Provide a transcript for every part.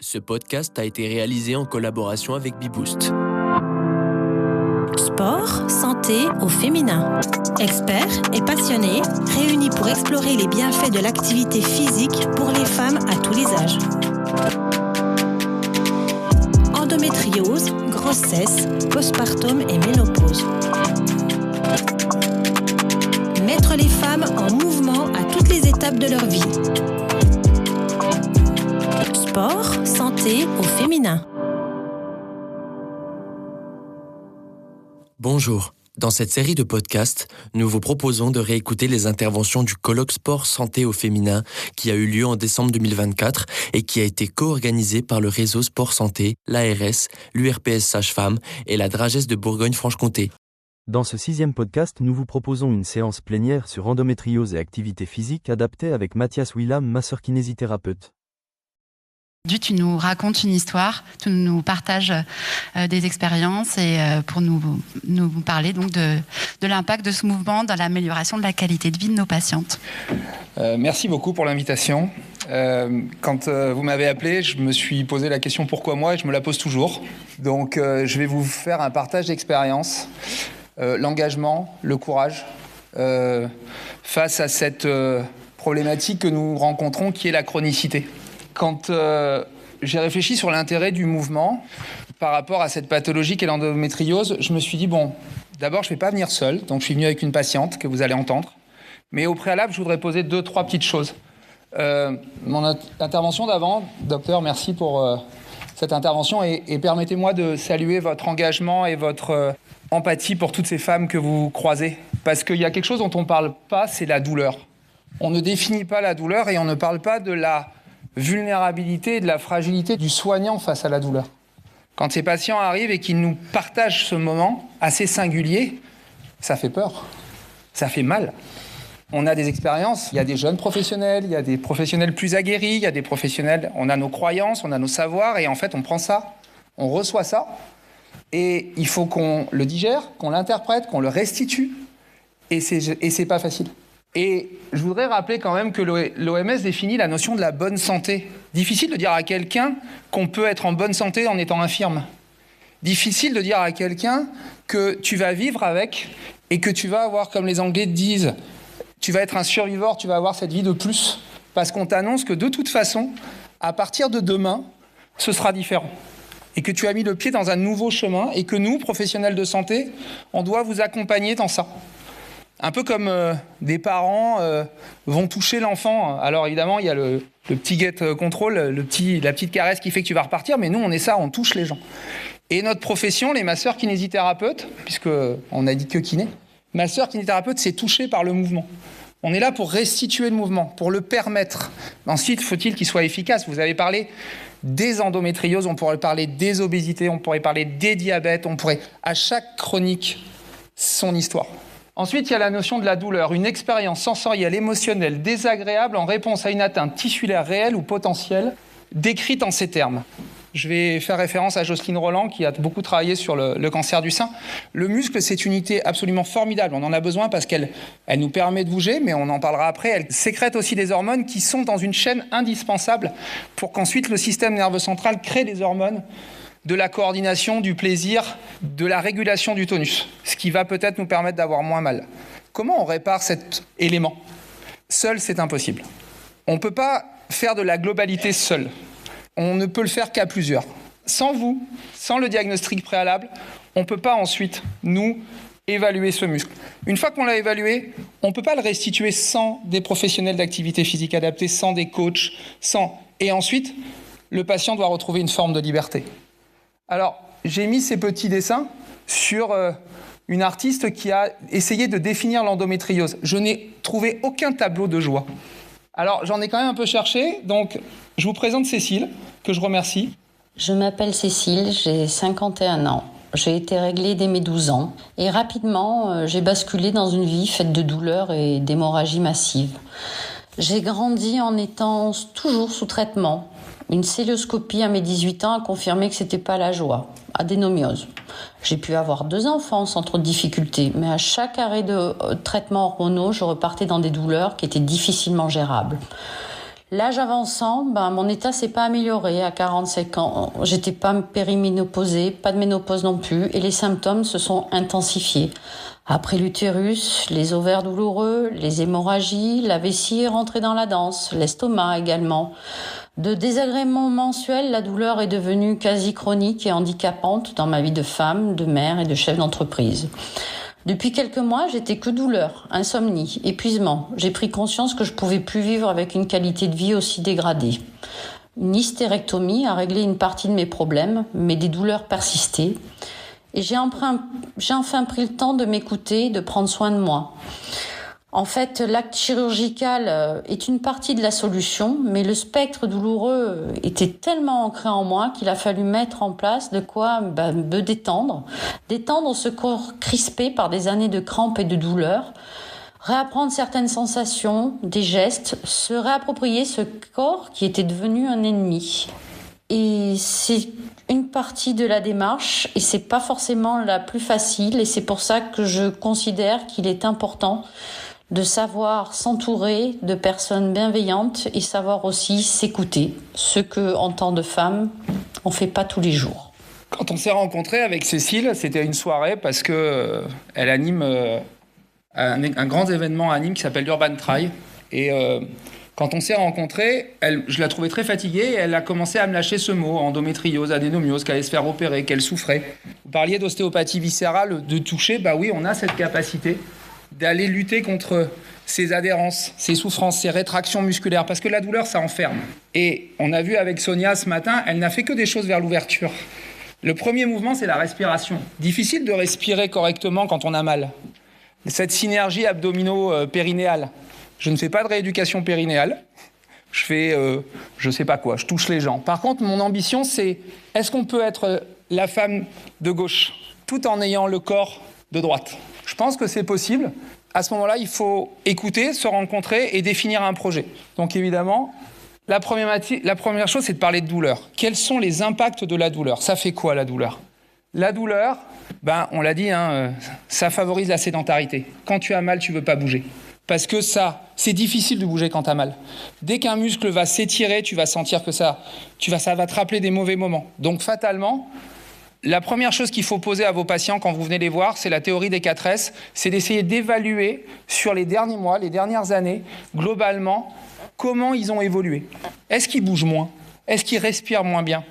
Ce podcast a été réalisé en collaboration avec Beboost. Sport, santé au féminin. Experts et passionnés réunis pour explorer les bienfaits de l'activité physique pour les femmes à tous les âges. Endométriose, grossesse, postpartum et ménopause. Mettre les femmes en mouvement à toutes les étapes de leur vie. Sport, santé au féminin. Bonjour. Dans cette série de podcasts, nous vous proposons de réécouter les interventions du colloque Sport Santé au féminin qui a eu lieu en décembre 2024 et qui a été co-organisé par le réseau Sport Santé, l'ARS, l'URPS Sage-Femme et la Dragesse de Bourgogne-Franche-Comté. Dans ce 6e podcast, nous vous proposons une séance plénière sur endométriose et activité physique adaptée avec Mathias Willam, masseur-kinésithérapeute. Tu nous racontes une histoire, tu nous partages des expériences et pour nous parler donc de l'impact de ce mouvement dans l'amélioration de la qualité de vie de nos patientes. Merci beaucoup pour l'invitation. Quand vous m'avez appelé, je me suis posé la question pourquoi moi et je me la pose toujours. Donc je vais vous faire un partage d'expérience, l'engagement, le courage face à cette problématique que nous rencontrons qui est la chronicité. Quand j'ai réfléchi sur l'intérêt du mouvement par rapport à cette pathologie qu'est l'endométriose, je me suis dit, d'abord, je ne vais pas venir seul, donc je suis venu avec une patiente que vous allez entendre. Mais au préalable, je voudrais poser 2-3 petites choses. Mon intervention d'avant, docteur, merci pour cette intervention et permettez-moi de saluer votre engagement et votre empathie pour toutes ces femmes que vous croisez. Parce qu'il y a quelque chose dont on ne parle pas, c'est la douleur. On ne définit pas la douleur et on ne parle pas de la vulnérabilité et de la fragilité du soignant face à la douleur. Quand ces patients arrivent et qu'ils nous partagent ce moment assez singulier, ça fait peur, ça fait mal. On a des expériences, il y a des jeunes professionnels, il y a des professionnels plus aguerris, il y a des professionnels, on a nos croyances, on a nos savoirs et en fait on prend ça, on reçoit ça et il faut qu'on le digère, qu'on l'interprète, qu'on le restitue et c'est pas facile. Et je voudrais rappeler quand même que l'OMS définit la notion de la bonne santé. Difficile de dire à quelqu'un qu'on peut être en bonne santé en étant infirme. Difficile de dire à quelqu'un que tu vas vivre avec et que tu vas avoir, comme les Anglais disent, tu vas être un survivor, tu vas avoir cette vie de plus. Parce qu'on t'annonce que de toute façon, à partir de demain, ce sera différent. Et que tu as mis le pied dans un nouveau chemin et que nous, professionnels de santé, on doit vous accompagner dans ça. Un peu comme des parents vont toucher l'enfant. Alors évidemment, il y a le petit get control, la petite caresse qui fait que tu vas repartir, mais nous, on est ça, on touche les gens. Et notre profession, les masseurs kinésithérapeutes, puisqu'on a dit que kiné, masseur kinésithérapeute, c'est touché par le mouvement. On est là pour restituer le mouvement, pour le permettre. Ensuite, faut-il qu'il soit efficace. Vous avez parlé des endométrioses, on pourrait parler des obésités, on pourrait parler des diabètes, à chaque chronique, son histoire. Ensuite, il y a la notion de la douleur, une expérience sensorielle, émotionnelle, désagréable en réponse à une atteinte tissulaire réelle ou potentielle, décrite en ces termes. Je vais faire référence à Jocelyne Roland, qui a beaucoup travaillé sur le cancer du sein. Le muscle, c'est une unité absolument formidable. On en a besoin parce qu'elle nous permet de bouger, mais on en parlera après. Elle sécrète aussi des hormones qui sont dans une chaîne indispensable pour qu'ensuite le système nerveux central crée des hormones de la coordination, du plaisir, de la régulation du tonus, ce qui va peut-être nous permettre d'avoir moins mal. Comment on répare cet élément ? Seul, c'est impossible. On ne peut pas faire de la globalité seul. On ne peut le faire qu'à plusieurs. Sans vous, sans le diagnostic préalable, on ne peut pas ensuite, nous, évaluer ce muscle. Une fois qu'on l'a évalué, on ne peut pas le restituer sans des professionnels d'activité physique adaptée, sans des coachs, sans... Et ensuite, le patient doit retrouver une forme de liberté. Alors, j'ai mis ces petits dessins sur une artiste qui a essayé de définir l'endométriose. Je n'ai trouvé aucun tableau de joie. Alors, j'en ai quand même un peu cherché, donc je vous présente Cécile, que je remercie. Je m'appelle Cécile, j'ai 51 ans. J'ai été réglée dès mes 12 ans et rapidement, j'ai basculé dans une vie faite de douleurs et d'hémorragies massives. J'ai grandi en étant toujours sous traitement. Une cœlioscopie à mes 18 ans a confirmé que c'était pas la joie. Adénomiose. J'ai pu avoir 2 enfants sans trop de difficultés, mais à chaque arrêt de traitement hormonaux, je repartais dans des douleurs qui étaient difficilement gérables. L'âge avançant, mon état s'est pas amélioré. À 45 ans, j'étais pas périménopausée, pas de ménopause non plus, et les symptômes se sont intensifiés. Après l'utérus, les ovaires douloureux, les hémorragies, la vessie est rentrée dans la danse, l'estomac également. De désagréments mensuels, la douleur est devenue quasi chronique et handicapante dans ma vie de femme, de mère et de chef d'entreprise. Depuis quelques mois, j'étais que douleur, insomnie, épuisement. J'ai pris conscience que je pouvais plus vivre avec une qualité de vie aussi dégradée. Une hystérectomie a réglé une partie de mes problèmes, mais des douleurs persistaient. Et j'ai enfin pris le temps de m'écouter, de prendre soin de moi. En fait, l'acte chirurgical est une partie de la solution, mais le spectre douloureux était tellement ancré en moi qu'il a fallu mettre en place de quoi me détendre ce corps crispé par des années de crampes et de douleurs, réapprendre certaines sensations, des gestes, se réapproprier ce corps qui était devenu un ennemi. Et c'est une partie de la démarche et c'est pas forcément la plus facile, et c'est pour ça que je considère qu'il est important de savoir s'entourer de personnes bienveillantes et savoir aussi s'écouter, ce que, en tant que femme, on fait pas tous les jours. Quand on s'est rencontrés avec Cécile, c'était une soirée parce que elle anime un grand événement à Nîmes qui s'appelle l'Urban Trail. Et quand on s'est rencontrés, je la trouvais très fatiguée et elle a commencé à me lâcher ce mot, endométriose, adénomiose, qu'elle allait se faire opérer, qu'elle souffrait. Vous parliez d'ostéopathie viscérale, de toucher, oui, on a cette capacité d'aller lutter contre ces adhérences, ces souffrances, ces rétractions musculaires, parce que la douleur, ça enferme. Et on a vu avec Sonia ce matin, elle n'a fait que des choses vers l'ouverture. Le premier mouvement, c'est la respiration. Difficile de respirer correctement quand on a mal. Cette synergie abdomino-périnéale. Je ne fais pas de rééducation périnéale. Je fais, je sais pas quoi, je touche les gens. Par contre, mon ambition, c'est, est-ce qu'on peut être la femme de gauche, tout en ayant le corps de droite ? Je pense que c'est possible. À ce moment-là, il faut écouter, se rencontrer et définir un projet. Donc évidemment, la première chose, c'est de parler de douleur. Quels sont les impacts de la douleur ? Ça fait quoi la douleur ? La douleur, on l'a dit, ça favorise la sédentarité. Quand tu as mal, tu ne veux pas bouger. Parce que c'est difficile de bouger quand tu as mal. Dès qu'un muscle va s'étirer, tu vas sentir que ça va te rappeler des mauvais moments. Donc fatalement, la première chose qu'il faut poser à vos patients quand vous venez les voir, c'est la théorie des 4 S, c'est d'essayer d'évaluer sur les derniers mois, les dernières années, globalement, comment ils ont évolué. Est-ce qu'ils bougent moins ? Est-ce qu'ils respirent moins bien ?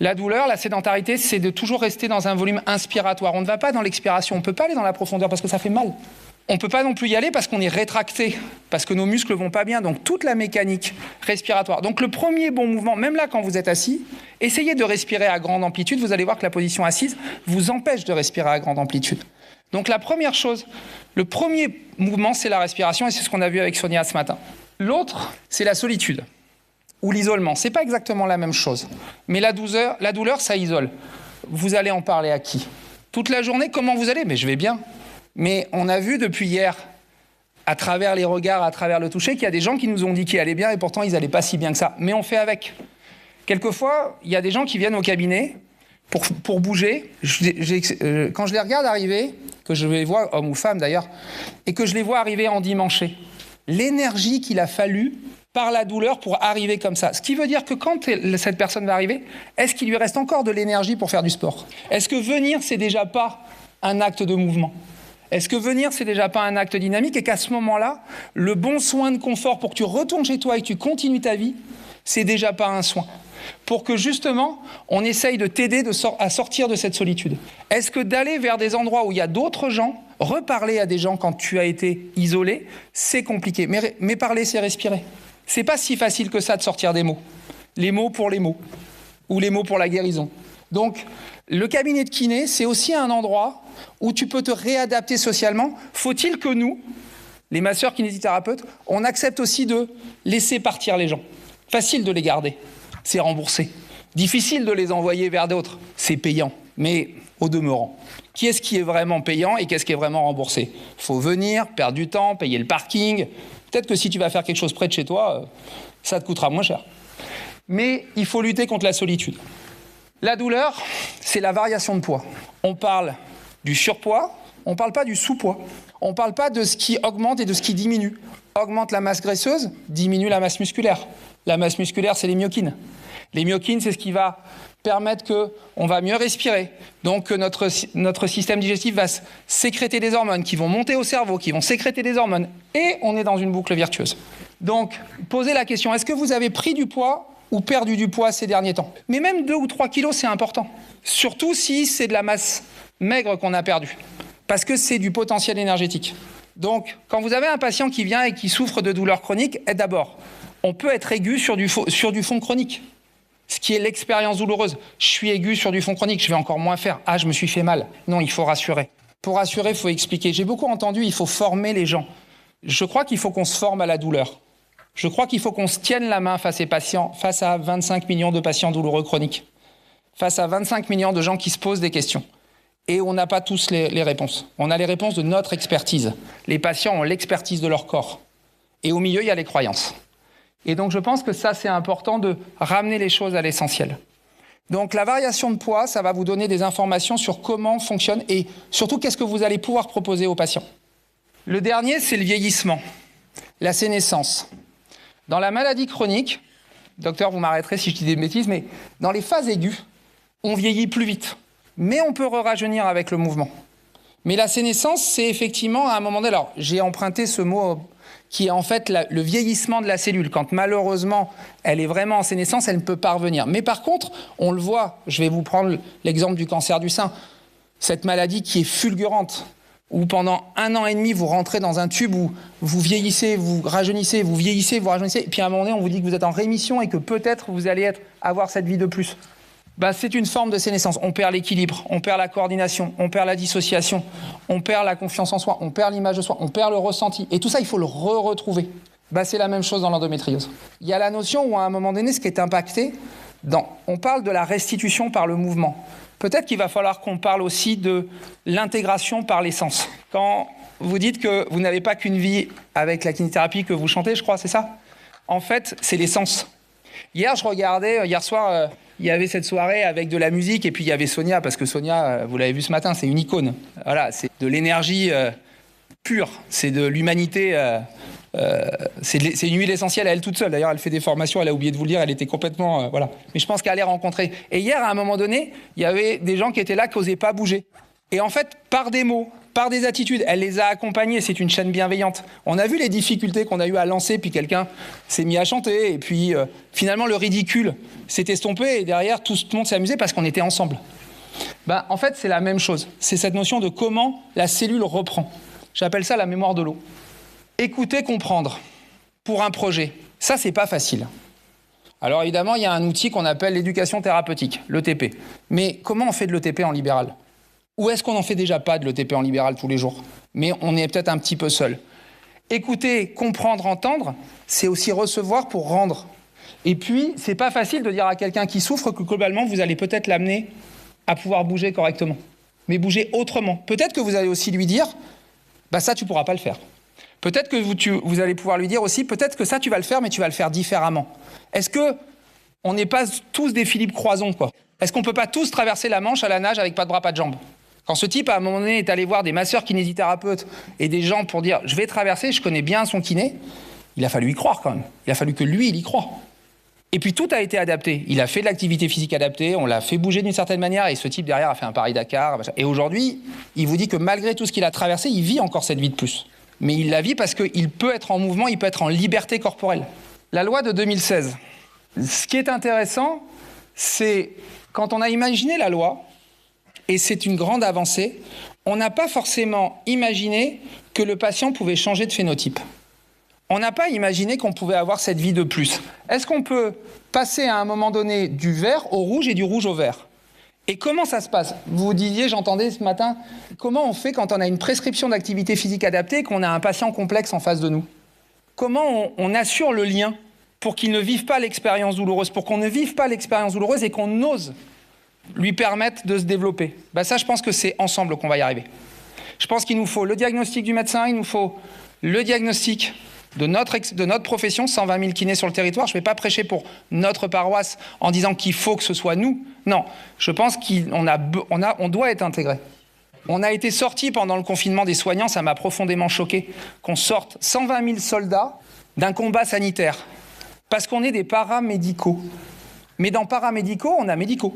La douleur, la sédentarité, c'est de toujours rester dans un volume inspiratoire. On ne va pas dans l'expiration, on ne peut pas aller dans la profondeur parce que ça fait mal. On ne peut pas non plus y aller parce qu'on est rétracté, parce que nos muscles ne vont pas bien. Donc toute la mécanique respiratoire. Donc le premier bon mouvement, même là quand vous êtes assis, essayez de respirer à grande amplitude. Vous allez voir que la position assise vous empêche de respirer à grande amplitude. Donc la première chose, le premier mouvement, c'est la respiration, et c'est ce qu'on a vu avec Sonia ce matin. L'autre, c'est la solitude ou l'isolement. C'est pas exactement la même chose. Mais la douleur, ça isole. Vous allez en parler à qui ? Toute la journée, comment vous allez ? Mais je vais bien. Mais on a vu depuis hier, à travers les regards, à travers le toucher, qu'il y a des gens qui nous ont dit qu'ils allaient bien et pourtant ils n'allaient pas si bien que ça. Mais on fait avec. Quelquefois, il y a des gens qui viennent au cabinet pour bouger. Quand je les regarde arriver, que je les vois, hommes ou femmes d'ailleurs, et que je les vois arriver endimanchés, l'énergie qu'il a fallu par la douleur pour arriver comme ça. Ce qui veut dire que quand cette personne va arriver, est-ce qu'il lui reste encore de l'énergie pour faire du sport ? Est-ce que venir, c'est déjà pas un acte de mouvement ? Est-ce que venir, c'est déjà pas un acte dynamique et qu'à ce moment-là, le bon soin de confort pour que tu retournes chez toi et que tu continues ta vie, c'est déjà pas un soin ? Pour que justement, on essaye de t'aider à sortir de cette solitude. Est-ce que d'aller vers des endroits où il y a d'autres gens, reparler à des gens quand tu as été isolé, c'est compliqué. Mais parler, c'est respirer. C'est pas si facile que ça de sortir des mots. Les mots pour les mots. Ou les mots pour la guérison. Donc, le cabinet de kiné, c'est aussi un endroit où tu peux te réadapter socialement. Faut-il que nous, les masseurs kinésithérapeutes, on accepte aussi de laisser partir les gens. Facile de les garder, c'est remboursé. Difficile de les envoyer vers d'autres, c'est payant. Mais au demeurant, qu'est-ce qui est vraiment payant et qu'est-ce qui est vraiment remboursé ? Il faut venir, perdre du temps, payer le parking. Peut-être que si tu vas faire quelque chose près de chez toi, ça te coûtera moins cher. Mais il faut lutter contre la solitude. La douleur, c'est la variation de poids. On parle du surpoids, On ne parle pas du sous-poids. On ne parle pas de ce qui augmente et de ce qui diminue. Augmente la masse graisseuse, diminue la masse musculaire. La masse musculaire, c'est les myokines. Les myokines, c'est ce qui va permettre qu'on va mieux respirer. Donc que notre système digestif va sécréter des hormones qui vont monter au cerveau, qui vont sécréter des hormones. Et on est dans une boucle vertueuse. Donc, posez la question, est-ce que vous avez pris du poids ou perdu du poids ces derniers temps? Mais même 2 ou 3 kilos, c'est important. Surtout si c'est de la masse maigre qu'on a perdue. Parce que c'est du potentiel énergétique. Donc, quand vous avez un patient qui vient et qui souffre de douleurs chroniques, d'abord, on peut être aigu sur du fond chronique. Ce qui est l'expérience douloureuse. Je suis aigu sur du fond chronique, je vais encore moins faire. Ah, je me suis fait mal. Non, il faut rassurer. Pour rassurer, il faut expliquer. J'ai beaucoup entendu, il faut former les gens. Je crois qu'il faut qu'on se forme à la douleur. Je crois qu'il faut qu'on se tienne la main face à 25 millions de patients douloureux chroniques. Face à 25 millions de gens qui se posent des questions. Et on n'a pas tous les réponses. On a les réponses de notre expertise. Les patients ont l'expertise de leur corps. Et au milieu, il y a les croyances. Et donc, je pense que ça, c'est important de ramener les choses à l'essentiel. Donc, la variation de poids, ça va vous donner des informations sur comment fonctionne et surtout, qu'est-ce que vous allez pouvoir proposer aux patients. Le dernier, c'est le vieillissement, la sénescence. Dans la maladie chronique, docteur, vous m'arrêterez si je dis des bêtises, mais dans les phases aiguës, on vieillit plus vite. Mais on peut rajeunir avec le mouvement. Mais la sénescence, c'est effectivement à un moment donné... Alors, j'ai emprunté ce mot qui est en fait le vieillissement de la cellule. Quand malheureusement, elle est vraiment en sénescence, elle ne peut pas revenir. Mais par contre, on le voit, je vais vous prendre l'exemple du cancer du sein, cette maladie qui est fulgurante, où pendant 1 an et demi, vous rentrez dans un tube où vous vieillissez, vous rajeunissez, vous vieillissez, vous rajeunissez, et puis à un moment donné, on vous dit que vous êtes en rémission et que peut-être vous allez avoir cette vie de plus. C'est une forme de sénescence. On perd l'équilibre, on perd la coordination, on perd la dissociation, on perd la confiance en soi, on perd l'image de soi, on perd le ressenti. Et tout ça, il faut le retrouver. C'est la même chose dans l'endométriose. Il y a la notion où, à un moment donné, ce qui est impacté, on parle de la restitution par le mouvement. Peut-être qu'il va falloir qu'on parle aussi de l'intégration par les sens. Quand vous dites que vous n'avez pas qu'une vie avec la kinésithérapie que vous chantez, je crois, c'est ça? En fait, c'est les sens. Hier soir, il y avait cette soirée avec de la musique et puis il y avait Sonia, parce que Sonia, vous l'avez vu ce matin, c'est une icône. Voilà, c'est de l'énergie pure, c'est de l'humanité, c'est une huile essentielle à elle toute seule. D'ailleurs, elle fait des formations, elle a oublié de vous le dire, elle était complètement... voilà. Mais je pense qu'elle allait rencontrer. Et hier, à un moment donné, il y avait des gens qui étaient là, qui n'osaient pas bouger. Et en fait, par des mots, par des attitudes, elle les a accompagnés, c'est une chaîne bienveillante. On a vu les difficultés qu'on a eu à lancer, puis quelqu'un s'est mis à chanter, et puis finalement le ridicule s'est estompé, et derrière tout le monde s'est amusé parce qu'on était ensemble. En fait, c'est la même chose. C'est cette notion de comment la cellule reprend. J'appelle ça la mémoire de l'eau. Écouter, comprendre, pour un projet, ça c'est pas facile. Alors évidemment, il y a un outil qu'on appelle l'éducation thérapeutique, l'ETP. Mais comment on fait de l'ETP en libéral ? Ou est-ce qu'on n'en fait déjà pas de l'ETP en libéral tous les jours? Mais on est peut-être un petit peu seul. Écouter, comprendre, entendre, c'est aussi recevoir pour rendre. Et puis, c'est pas facile de dire à quelqu'un qui souffre que globalement, vous allez peut-être l'amener à pouvoir bouger correctement. Mais bouger autrement. Peut-être que vous allez aussi lui dire, ça, tu pourras pas le faire. Peut-être que vous allez pouvoir lui dire aussi, peut-être que ça, tu vas le faire, mais tu vas le faire différemment. Est-ce qu'on n'est pas tous des Philippe Croison, quoi? Est-ce qu'on peut pas tous traverser la Manche à la nage avec pas de bras, pas de jambes? Quand ce type, à un moment donné, est allé voir des masseurs kinésithérapeutes et des gens pour dire « je vais traverser, je connais bien son kiné », il a fallu y croire quand même. Il a fallu que lui, il y croie. Et puis tout a été adapté. Il a fait de l'activité physique adaptée, on l'a fait bouger d'une certaine manière, et ce type derrière a fait un Paris-Dakar. Et aujourd'hui, il vous dit que malgré tout ce qu'il a traversé, il vit encore cette vie de plus. Mais il la vit parce qu'il peut être en mouvement, il peut être en liberté corporelle. La loi de 2016. Ce qui est intéressant, c'est quand on a imaginé la loi, et c'est une grande avancée, on n'a pas forcément imaginé que le patient pouvait changer de phénotype. On n'a pas imaginé qu'on pouvait avoir cette vie de plus. Est-ce qu'on peut passer à un moment donné du vert au rouge et du rouge au vert? Et comment ça se passe? Vous disiez, j'entendais ce matin, comment on fait quand on a une prescription d'activité physique adaptée et qu'on a un patient complexe en face de nous? Comment on assure le lien pour qu'il ne vive pas l'expérience douloureuse, pour qu'on ne vive pas l'expérience douloureuse et qu'on ose lui permettre de se développer? Ça, je pense que c'est ensemble qu'on va y arriver. Je pense qu'il nous faut le diagnostic du médecin, il nous faut le diagnostic de notre profession, 120 000 kinés sur le territoire. Je ne vais pas prêcher pour notre paroisse en disant qu'il faut que ce soit nous. Non, je pense qu'on doit être intégré. On a été sortis pendant le confinement des soignants, ça m'a profondément choqué, qu'on sorte 120 000 soldats d'un combat sanitaire. Parce qu'on est des paramédicaux. Mais dans paramédicaux, on a médicaux.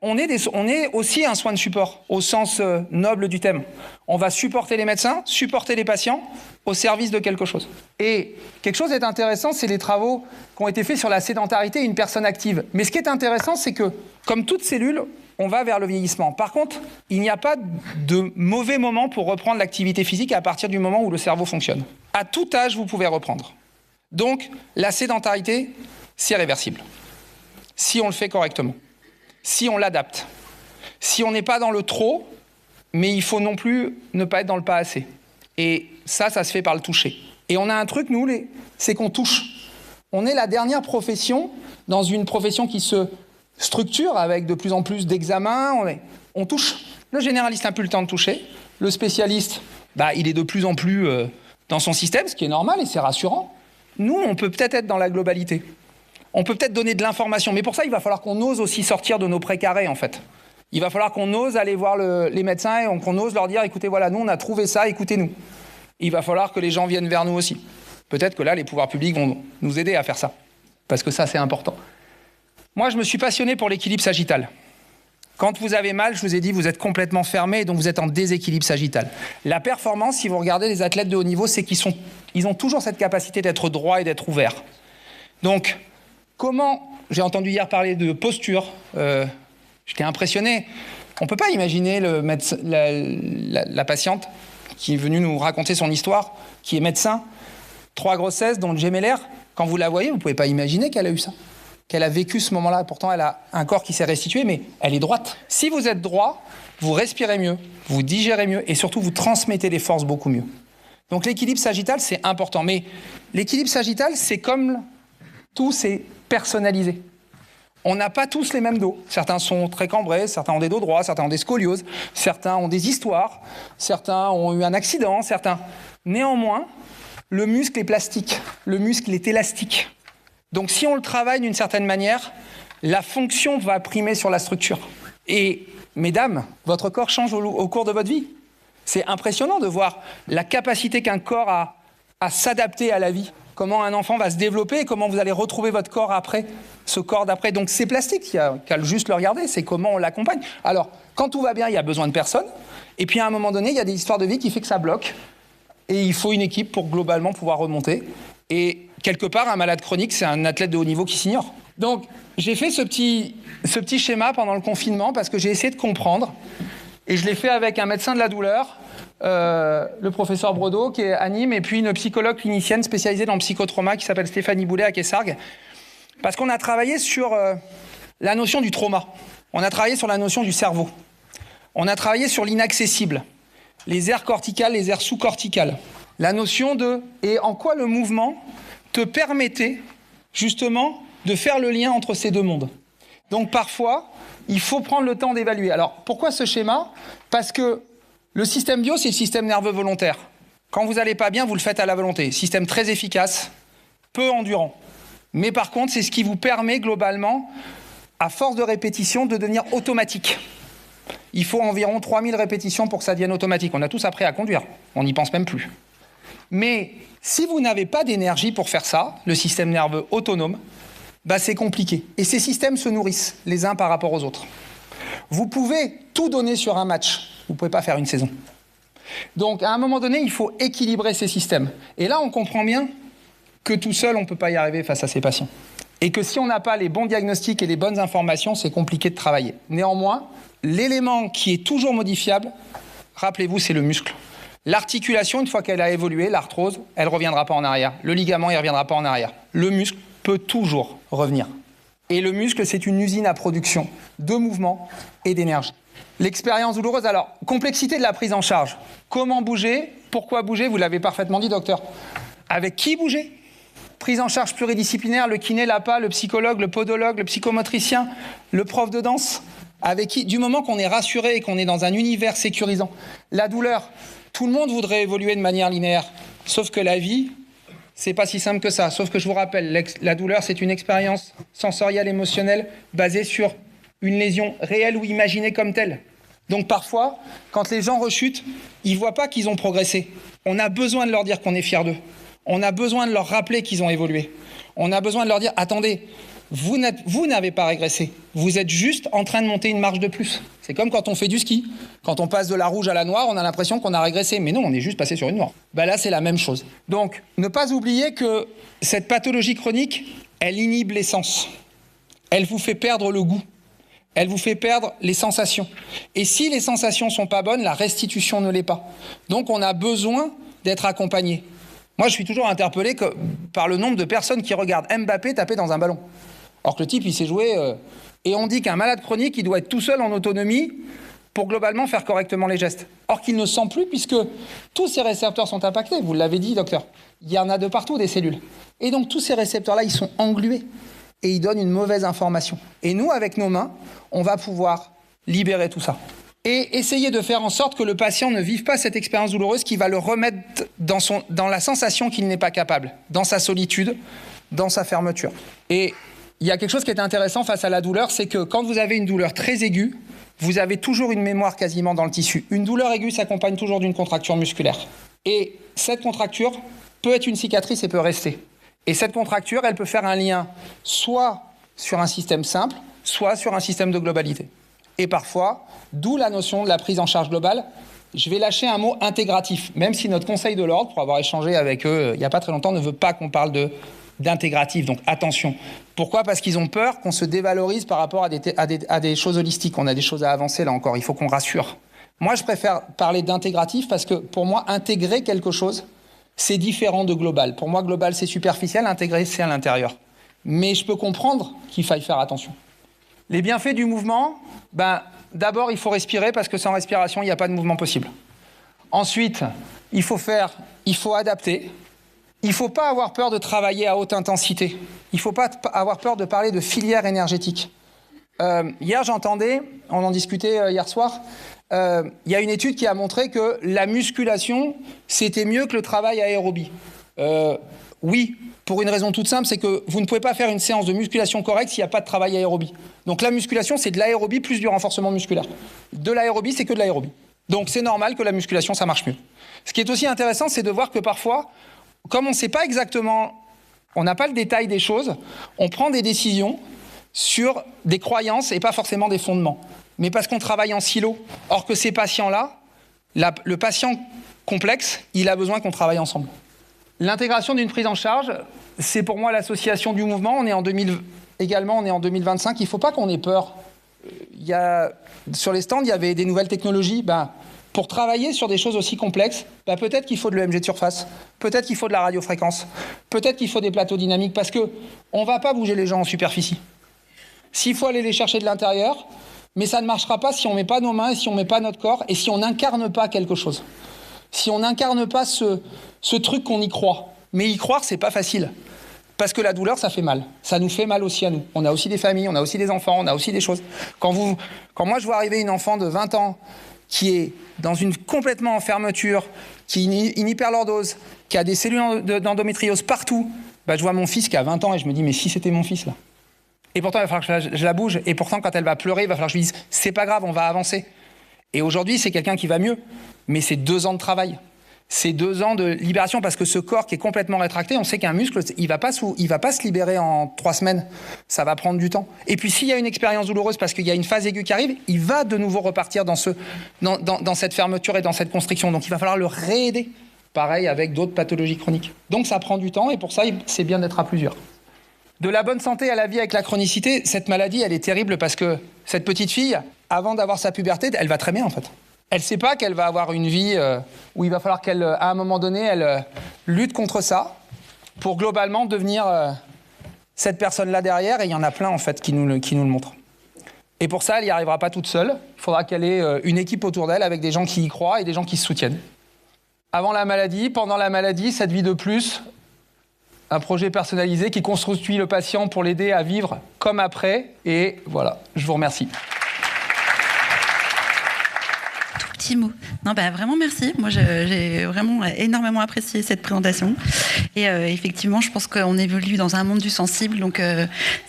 On est aussi un soin de support, au sens noble du terme. On va supporter les médecins, supporter les patients, au service de quelque chose. Et quelque chose est intéressant, c'est les travaux qui ont été faits sur la sédentarité et une personne active. Mais ce qui est intéressant, c'est que, comme toute cellule, on va vers le vieillissement. Par contre, il n'y a pas de mauvais moment pour reprendre l'activité physique à partir du moment où le cerveau fonctionne. À tout âge, vous pouvez reprendre. Donc, la sédentarité, c'est réversible. Si on le fait correctement. Si on l'adapte. Si on n'est pas dans le trop, mais il faut non plus ne pas être dans le pas assez. Et ça se fait par le toucher. Et on a un truc, nous, c'est qu'on touche. On est la dernière profession, dans une profession qui se structure avec de plus en plus d'examens. On touche. Le généraliste n'a plus le temps de toucher. Le spécialiste, il est de plus en plus dans son système, ce qui est normal et c'est rassurant. Nous, on peut peut-être être dans la globalité. On peut peut-être donner de l'information. Mais pour ça, il va falloir qu'on ose aussi sortir de nos précarés, en fait. Il va falloir qu'on ose aller voir les médecins et qu'on ose leur dire, écoutez, voilà, nous, on a trouvé ça, écoutez-nous. Il va falloir que les gens viennent vers nous aussi. Peut-être que là, les pouvoirs publics vont nous aider à faire ça. Parce que ça, c'est important. Moi, je me suis passionné pour l'équilibre sagittal. Quand vous avez mal, je vous ai dit, vous êtes complètement fermé, donc vous êtes en déséquilibre sagittal. La performance, si vous regardez les athlètes de haut niveau, c'est qu'ils ont toujours cette capacité d'être droit et d'être ouvert. Donc, j'ai entendu hier parler de posture, j'étais impressionné. On ne peut pas imaginer la patiente qui est venue nous raconter son histoire, qui est médecin, 3 grossesses, dont le gémellaire. Quand vous la voyez, vous ne pouvez pas imaginer qu'elle a eu ça, qu'elle a vécu ce moment-là. Pourtant, elle a un corps qui s'est restitué, mais elle est droite. Si vous êtes droit, vous respirez mieux, vous digérez mieux et surtout, vous transmettez les forces beaucoup mieux. Donc l'équilibre sagittal, c'est important. Mais l'équilibre sagittal, c'est comme tout, c'est personnalisé. On n'a pas tous les mêmes dos. Certains sont très cambrés, certains ont des dos droits, certains ont des scolioses, certains ont des histoires, certains ont eu un accident, certains... Néanmoins, le muscle est plastique, le muscle est élastique. Donc si on le travaille d'une certaine manière, la fonction va primer sur la structure. Et mesdames, votre corps change au cours de votre vie. C'est impressionnant de voir la capacité qu'un corps a à s'adapter à la vie. Comment un enfant va se développer et comment vous allez retrouver votre corps après, ce corps d'après. Donc c'est plastique, il y a qu'à juste le regarder, c'est comment on l'accompagne. Alors, quand tout va bien, il y a besoin de personne. Et puis à un moment donné, il y a des histoires de vie qui fait que ça bloque. Et il faut une équipe pour globalement pouvoir remonter. Et quelque part, un malade chronique, c'est un athlète de haut niveau qui s'ignore. Donc, j'ai fait ce petit schéma pendant le confinement parce que j'ai essayé de comprendre. Et je l'ai fait avec un médecin de la douleur, le professeur Brodeau, qui est à Nîmes, et puis une psychologue clinicienne spécialisée dans le psychotrauma qui s'appelle Stéphanie Boulet à Kessargues. Parce qu'on a travaillé sur la notion du trauma. On a travaillé sur la notion du cerveau. On a travaillé sur l'inaccessible, les aires corticales, les aires sous-corticales. La notion et en quoi le mouvement te permettait justement de faire le lien entre ces deux mondes. Donc parfois, il faut prendre le temps d'évaluer. Alors pourquoi ce schéma ? Parce que le système bio, c'est le système nerveux volontaire. Quand vous n'allez pas bien, vous le faites à la volonté. Système très efficace, peu endurant. Mais par contre, c'est ce qui vous permet globalement, à force de répétition, de devenir automatique. Il faut environ 3000 répétitions pour que ça devienne automatique. On a tous appris à conduire, on n'y pense même plus. Mais si vous n'avez pas d'énergie pour faire ça, le système nerveux autonome, c'est compliqué. Et ces systèmes se nourrissent les uns par rapport aux autres. Vous pouvez tout donner sur un match, vous ne pouvez pas faire une saison. Donc à un moment donné, il faut équilibrer ces systèmes. Et là, on comprend bien que tout seul, on ne peut pas y arriver face à ces patients. Et que si on n'a pas les bons diagnostics et les bonnes informations, c'est compliqué de travailler. Néanmoins, l'élément qui est toujours modifiable, rappelez-vous, c'est le muscle. L'articulation, une fois qu'elle a évolué, l'arthrose, elle ne reviendra pas en arrière. Le ligament, il ne reviendra pas en arrière. Le muscle peut toujours revenir. Et le muscle, c'est une usine à production de mouvement et d'énergie. L'expérience douloureuse, alors, complexité de la prise en charge. Comment bouger ? Pourquoi bouger ? Vous l'avez parfaitement dit, docteur. Avec qui bouger ? Prise en charge pluridisciplinaire, le kiné, l'APA, le psychologue, le podologue, le psychomotricien, le prof de danse. Avec qui ? Du moment qu'on est rassuré et qu'on est dans un univers sécurisant. La douleur, tout le monde voudrait évoluer de manière linéaire. Sauf que la vie, c'est pas si simple que ça. Sauf que je vous rappelle, la douleur, c'est une expérience sensorielle, émotionnelle, basée sur une lésion réelle ou imaginée comme telle. Donc parfois, quand les gens rechutent, ils ne voient pas qu'ils ont progressé. On a besoin de leur dire qu'on est fiers d'eux. On a besoin de leur rappeler qu'ils ont évolué. On a besoin de leur dire, attendez, vous n'avez pas régressé. Vous êtes juste en train de monter une marche de plus. C'est comme quand on fait du ski. Quand on passe de la rouge à la noire, on a l'impression qu'on a régressé. Mais non, on est juste passé sur une noire. Là, c'est la même chose. Donc, ne pas oublier que cette pathologie chronique, elle inhibe les sens. Elle vous fait perdre le goût. Elle vous fait perdre les sensations. Et si les sensations sont pas bonnes, la restitution ne l'est pas. Donc, on a besoin d'être accompagné. Moi, je suis toujours interpellé par le nombre de personnes qui regardent Mbappé taper dans un ballon. Alors que le type, il s'est joué... Et on dit qu'un malade chronique, il doit être tout seul en autonomie pour globalement faire correctement les gestes. Or qu'il ne sent plus puisque tous ces récepteurs sont impactés. Vous l'avez dit, docteur. Il y en a de partout, des cellules. Et donc, tous ces récepteurs-là, ils sont englués. Et ils donnent une mauvaise information. Et nous, avec nos mains, on va pouvoir libérer tout ça. Et essayer de faire en sorte que le patient ne vive pas cette expérience douloureuse qui va le remettre dans la sensation qu'il n'est pas capable, dans sa solitude, dans sa fermeture. Et il y a quelque chose qui est intéressant face à la douleur, c'est que quand vous avez une douleur très aiguë, vous avez toujours une mémoire quasiment dans le tissu. Une douleur aiguë s'accompagne toujours d'une contracture musculaire. Et cette contracture peut être une cicatrice et peut rester. Et cette contracture, elle peut faire un lien soit sur un système simple, soit sur un système de globalité. Et parfois, d'où la notion de la prise en charge globale, je vais lâcher un mot intégratif, même si notre conseil de l'ordre, pour avoir échangé avec eux il n'y a pas très longtemps, ne veut pas qu'on parle d'intégratif, donc attention. Pourquoi ? Parce qu'ils ont peur qu'on se dévalorise par rapport à des choses holistiques. On a des choses à avancer là encore, il faut qu'on rassure. Moi, je préfère parler d'intégratif parce que pour moi, intégrer quelque chose, c'est différent de global. Pour moi, global, c'est superficiel, intégré, c'est à l'intérieur. Mais je peux comprendre qu'il faille faire attention. Les bienfaits du mouvement, d'abord, il faut respirer parce que sans respiration, il n'y a pas de mouvement possible. Ensuite, il faut adapter. Il ne faut pas avoir peur de travailler à haute intensité. Il ne faut pas avoir peur de parler de filière énergétique. Hier, on en discutait hier soir, il y a une étude qui a montré que la musculation, c'était mieux que le travail aérobie. Oui, pour une raison toute simple, c'est que vous ne pouvez pas faire une séance de musculation correcte s'il n'y a pas de travail aérobie. Donc la musculation, c'est de l'aérobie plus du renforcement musculaire. De l'aérobie, c'est que de l'aérobie. Donc c'est normal que la musculation, ça marche mieux. Ce qui est aussi intéressant, c'est de voir que parfois, comme on ne sait pas exactement, on n'a pas le détail des choses, on prend des décisions sur des croyances et pas forcément des fondements. Mais parce qu'on travaille en silo. Or que ces patients-là, le patient complexe, il a besoin qu'on travaille ensemble. L'intégration d'une prise en charge, c'est pour moi l'association du mouvement. On est en 2025, il ne faut pas qu'on ait peur. Sur les stands, il y avait des nouvelles technologies. Pour travailler sur des choses aussi complexes, peut-être qu'il faut de l'EMG de surface, peut-être qu'il faut de la radiofréquence, peut-être qu'il faut des plateaux dynamiques, parce qu'on ne va pas bouger les gens en superficie. S'il faut aller les chercher de l'intérieur, mais ça ne marchera pas si on ne met pas nos mains, et si on ne met pas notre corps, et si on n'incarne pas quelque chose. Si on n'incarne pas ce truc qu'on y croit. Mais y croire, c'est pas facile. Parce que la douleur, ça fait mal. Ça nous fait mal aussi à nous. On a aussi des familles, on a aussi des enfants, on a aussi des choses. Quand moi, je vois arriver une enfant de 20 ans qui est complètement en fermeture, qui est une hyperlordose, qui a des cellules d'endométriose partout, je vois mon fils qui a 20 ans et je me dis, mais si c'était mon fils, là. Et pourtant, il va falloir que je la bouge. Et pourtant, quand elle va pleurer, il va falloir que je lui dise, c'est pas grave, on va avancer. Et aujourd'hui, c'est quelqu'un qui va mieux. Mais c'est 2 ans de travail. C'est 2 ans de libération parce que ce corps qui est complètement rétracté, on sait qu'un muscle, il va pas se libérer en 3 semaines. Ça va prendre du temps. Et puis s'il y a une expérience douloureuse parce qu'il y a une phase aiguë qui arrive, il va de nouveau repartir dans cette fermeture et dans cette constriction. Donc il va falloir le réaider. Pareil avec d'autres pathologies chroniques. Donc ça prend du temps et pour ça, c'est bien d'être à plusieurs. De la bonne santé à la vie avec la chronicité, cette maladie, elle est terrible parce que cette petite fille, avant d'avoir sa puberté, elle va très bien en fait. Elle ne sait pas qu'elle va avoir une vie où il va falloir qu'elle, à un moment donné, elle lutte contre ça pour globalement devenir cette personne-là derrière. Et il y en a plein, en fait, qui nous le montrent. Et pour ça, elle n'y arrivera pas toute seule. Il faudra qu'elle ait une équipe autour d'elle avec des gens qui y croient et des gens qui se soutiennent. Avant la maladie, pendant la maladie, cette vie de plus, un projet personnalisé qui construit le patient pour l'aider à vivre comme après. Et voilà, je vous remercie. petits mots. Non, vraiment merci. Moi, j'ai vraiment énormément apprécié cette présentation. Et effectivement, je pense qu'on évolue dans un monde du sensible. Donc,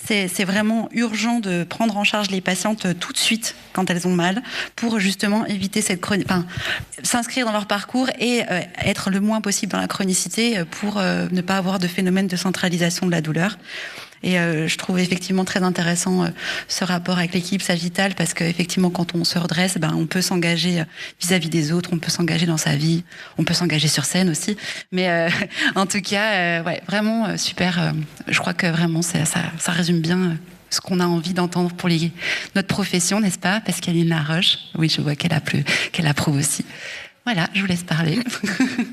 c'est vraiment urgent de prendre en charge les patientes tout de suite quand elles ont mal pour justement éviter s'inscrire dans leur parcours et être le moins possible dans la chronicité pour ne pas avoir de phénomène de centralisation de la douleur. Et je trouve effectivement très intéressant ce rapport avec l'équipe sagittale parce qu'effectivement, quand on se redresse, on peut s'engager vis-à-vis des autres, on peut s'engager dans sa vie, on peut s'engager sur scène aussi. Mais en tout cas, vraiment super. Je crois que vraiment, ça résume bien ce qu'on a envie d'entendre pour notre profession, n'est-ce pas, Pascaline Laroche? Oui, je vois qu'elle approuve aussi. Voilà, je vous laisse parler.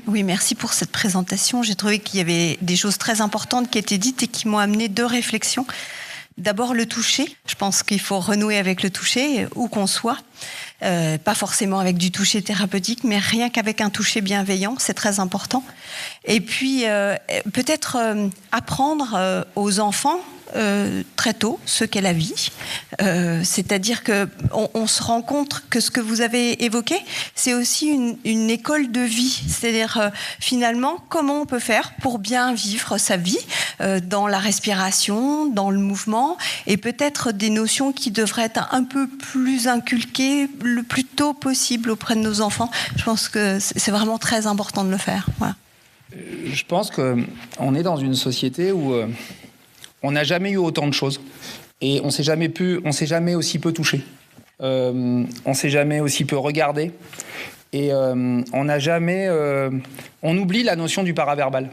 Oui, merci pour cette présentation. J'ai trouvé qu'il y avait des choses très importantes qui étaient dites et qui m'ont amené 2 réflexions. D'abord, le toucher. Je pense qu'il faut renouer avec le toucher, où qu'on soit. Pas forcément avec du toucher thérapeutique, mais rien qu'avec un toucher bienveillant, c'est très important. Et puis, peut-être apprendre aux enfants très tôt ce qu'est la vie. C'est-à-dire qu'on se rend compte que ce que vous avez évoqué, c'est aussi une école de vie. C'est-à-dire, finalement, comment on peut faire pour bien vivre sa vie dans la respiration, dans le mouvement, et peut-être des notions qui devraient être un peu plus inculquées le plus tôt possible auprès de nos enfants. Je pense que c'est vraiment très important de le faire. Voilà. Je pense qu'on est dans une société où on n'a jamais eu autant de choses et on s'est jamais aussi peu touché. On s'est jamais aussi peu regardé et on oublie la notion du paraverbal.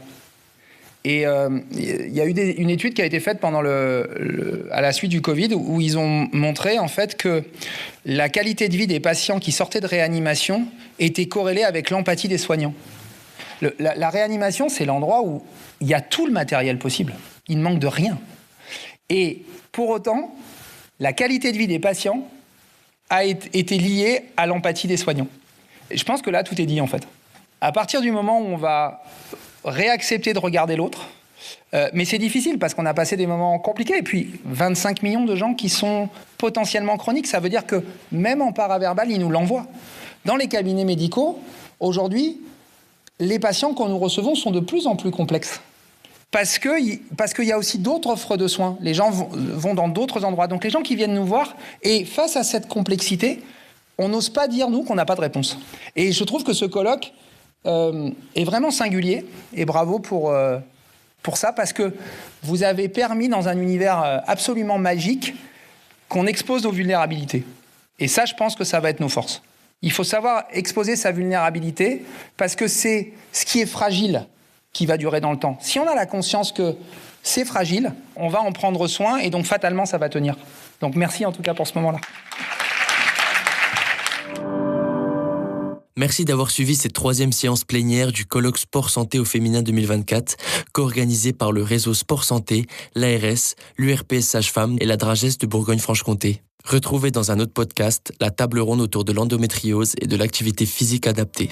Et il y a eu une étude qui a été faite à la suite du Covid où ils ont montré en fait que la qualité de vie des patients qui sortaient de réanimation était corrélée avec l'empathie des soignants. La réanimation, c'est l'endroit où il y a tout le matériel possible. Il ne manque de rien. Et pour autant, la qualité de vie des patients a été liée à l'empathie des soignants. Et je pense que là, tout est dit en fait. À partir du moment où on va réaccepter de regarder l'autre, mais c'est difficile parce qu'on a passé des moments compliqués. Et puis, 25 millions de gens qui sont potentiellement chroniques, ça veut dire que même en paraverbal, ils nous l'envoient. Dans les cabinets médicaux, aujourd'hui, les patients que nous recevons sont de plus en plus complexes. Parce qu'il y a aussi d'autres offres de soins. Les gens vont dans d'autres endroits. Donc les gens qui viennent nous voir, et face à cette complexité, on n'ose pas dire, nous, qu'on n'a pas de réponse. Et je trouve que ce colloque est vraiment singulier. Et bravo pour ça, parce que vous avez permis, dans un univers absolument magique, qu'on expose nos vulnérabilités. Et ça, je pense que ça va être nos forces. Il faut savoir exposer sa vulnérabilité, parce que c'est ce qui est fragile qui va durer dans le temps. Si on a la conscience que c'est fragile, on va en prendre soin et donc fatalement ça va tenir. Donc merci en tout cas pour ce moment-là. Merci d'avoir suivi cette 3e séance plénière du colloque Sport Santé au féminin 2024, co-organisé par le réseau Sport Santé, l'ARS, l'URPS Sage-Femme et la Dragesse de Bourgogne-Franche-Comté. Retrouvez dans un autre podcast la table ronde autour de l'endométriose et de l'activité physique adaptée.